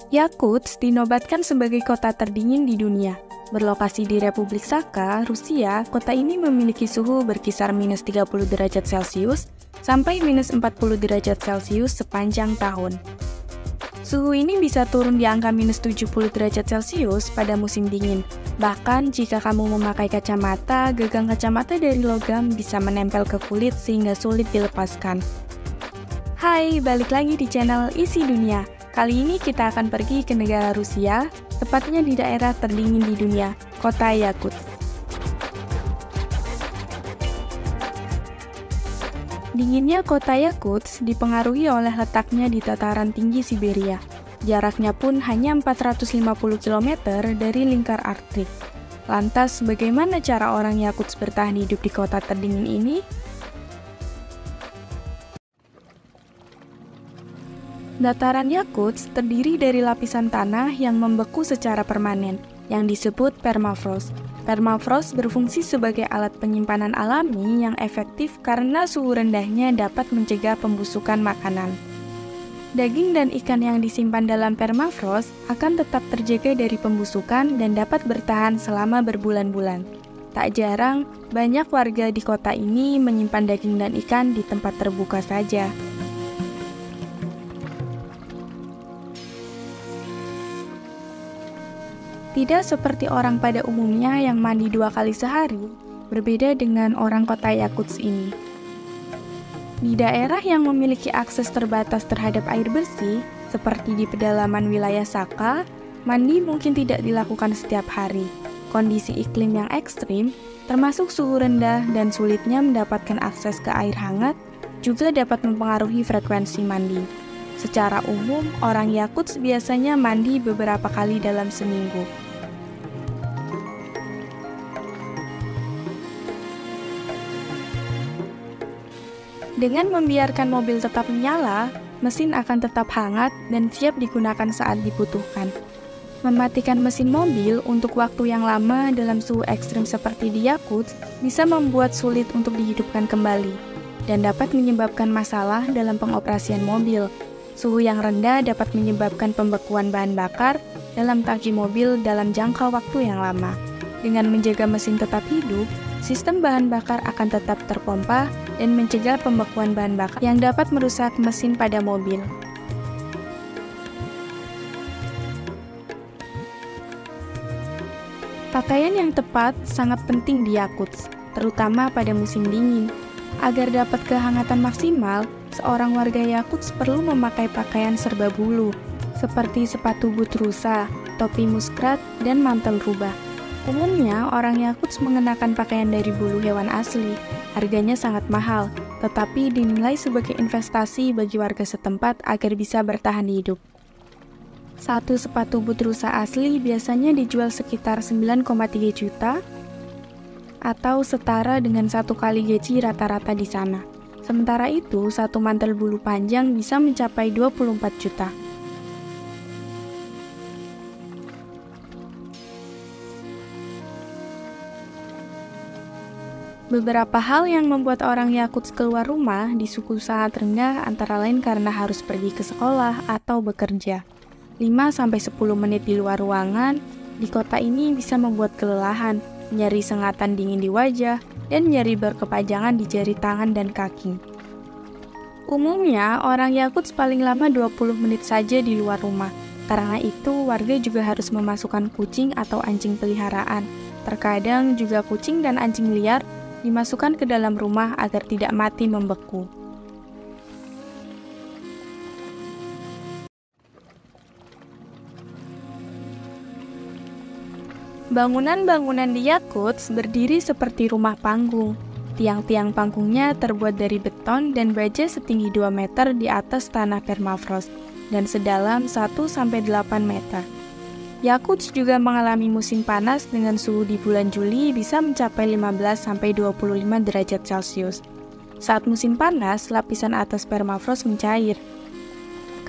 Yakutsk dinobatkan sebagai kota terdingin di dunia. Berlokasi di Republik Sakha, Rusia, kota ini memiliki suhu berkisar minus 30 derajat Celcius sampai minus 40 derajat Celcius sepanjang tahun. Suhu ini bisa turun di angka minus 70 derajat Celcius pada musim dingin. Bahkan jika kamu memakai kacamata, gagang kacamata dari logam bisa menempel ke kulit sehingga sulit dilepaskan. Hai, balik lagi di channel Isi Dunia. Kali ini kita akan pergi ke negara Rusia, tepatnya di daerah terdingin di dunia, kota Yakutsk. Dinginnya kota Yakutsk dipengaruhi oleh letaknya di dataran tinggi Siberia. Jaraknya pun hanya 450 km dari lingkar Arktik. Lantas, bagaimana cara orang Yakutsk bertahan hidup di kota terdingin ini? Dataran Yakutsk terdiri dari lapisan tanah yang membeku secara permanen, yang disebut permafrost. Permafrost berfungsi sebagai alat penyimpanan alami yang efektif karena suhu rendahnya dapat mencegah pembusukan makanan. Daging dan ikan yang disimpan dalam permafrost akan tetap terjaga dari pembusukan dan dapat bertahan selama berbulan-bulan. Tak jarang, banyak warga di kota ini menyimpan daging dan ikan di tempat terbuka saja. Tidak seperti orang pada umumnya yang mandi 2 kali sehari, berbeda dengan orang kota Yakutsk ini. Di daerah yang memiliki akses terbatas terhadap air bersih, seperti di pedalaman wilayah Sakha, mandi mungkin tidak dilakukan setiap hari. Kondisi iklim yang ekstrim, termasuk suhu rendah dan sulitnya mendapatkan akses ke air hangat, juga dapat mempengaruhi frekuensi mandi. Secara umum, orang Yakutsk biasanya mandi beberapa kali dalam seminggu. Dengan membiarkan mobil tetap menyala, mesin akan tetap hangat dan siap digunakan saat dibutuhkan. Mematikan mesin mobil untuk waktu yang lama dalam suhu ekstrim seperti di Yakutsk bisa membuat sulit untuk dihidupkan kembali dan dapat menyebabkan masalah dalam pengoperasian mobil. Suhu yang rendah dapat menyebabkan pembekuan bahan bakar dalam tangki mobil dalam jangka waktu yang lama. Dengan menjaga mesin tetap hidup, sistem bahan bakar akan tetap terpompa dan mencegah pembekuan bahan bakar yang dapat merusak mesin pada mobil. Pakaian yang tepat sangat penting di Yakutsk, terutama pada musim dingin. Agar dapat kehangatan maksimal, seorang warga Yakutsk perlu memakai pakaian serba bulu, seperti sepatu boot rusa, topi muskrat, dan mantel rubah. Umumnya, orang Yakutsk mengenakan pakaian dari bulu hewan asli. Harganya sangat mahal, tetapi dinilai sebagai investasi bagi warga setempat agar bisa bertahan hidup. Satu sepatu boot rusa asli biasanya dijual sekitar 9,3 juta atau setara dengan 1 kali gaji rata-rata di sana. Sementara itu, satu mantel bulu panjang bisa mencapai 24 juta. Beberapa hal yang membuat orang Yakutsk keluar rumah di suhu sangat rendah antara lain karena harus pergi ke sekolah atau bekerja. 5-10 menit di luar ruangan di kota ini bisa membuat kelelahan, nyeri sengatan dingin di wajah, dan nyeri berkepanjangan di jari tangan dan kaki. Umumnya, orang Yakutsk paling lama 20 menit saja di luar rumah. Karena itu, warga juga harus memasukkan kucing atau anjing peliharaan. Terkadang juga kucing dan anjing liar dimasukkan ke dalam rumah agar tidak mati membeku. Bangunan-bangunan di Yakutsk berdiri seperti rumah panggung. Tiang-tiang panggungnya terbuat dari beton dan baja setinggi 2 meter di atas tanah permafrost dan sedalam 1-8 meter. Yakutsk juga mengalami musim panas dengan suhu di bulan Juli bisa mencapai 15-25 derajat Celcius. Saat musim panas, lapisan atas permafrost mencair.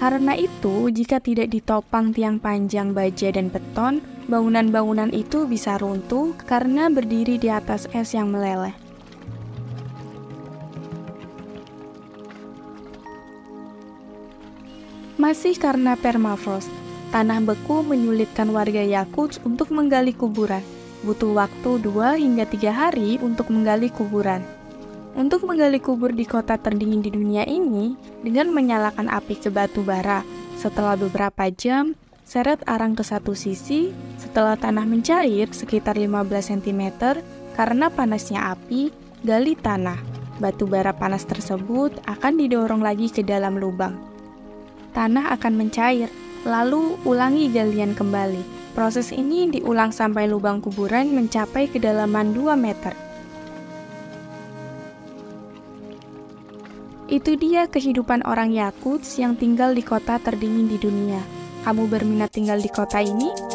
Karena itu, jika tidak ditopang tiang panjang baja dan beton, bangunan-bangunan itu bisa runtuh karena berdiri di atas es yang meleleh. Masih karena permafrost, Tanah beku menyulitkan warga Yakutsk untuk menggali kuburan. Butuh waktu 2 hingga 3 hari untuk menggali kuburan. Untuk menggali kubur di kota terdingin di dunia ini dengan menyalakan api ke batu bara. Setelah beberapa jam, seret arang ke satu sisi. Setelah tanah mencair sekitar 15 cm, karena panasnya api, gali tanah. Batu bara panas tersebut akan didorong lagi ke dalam lubang. Tanah akan mencair, lalu ulangi galian kembali. Proses ini diulang sampai lubang kuburan mencapai kedalaman 2 meter. Itu dia kehidupan orang Yakutsk yang tinggal di kota terdingin di dunia. Kamu berminat tinggal di kota ini?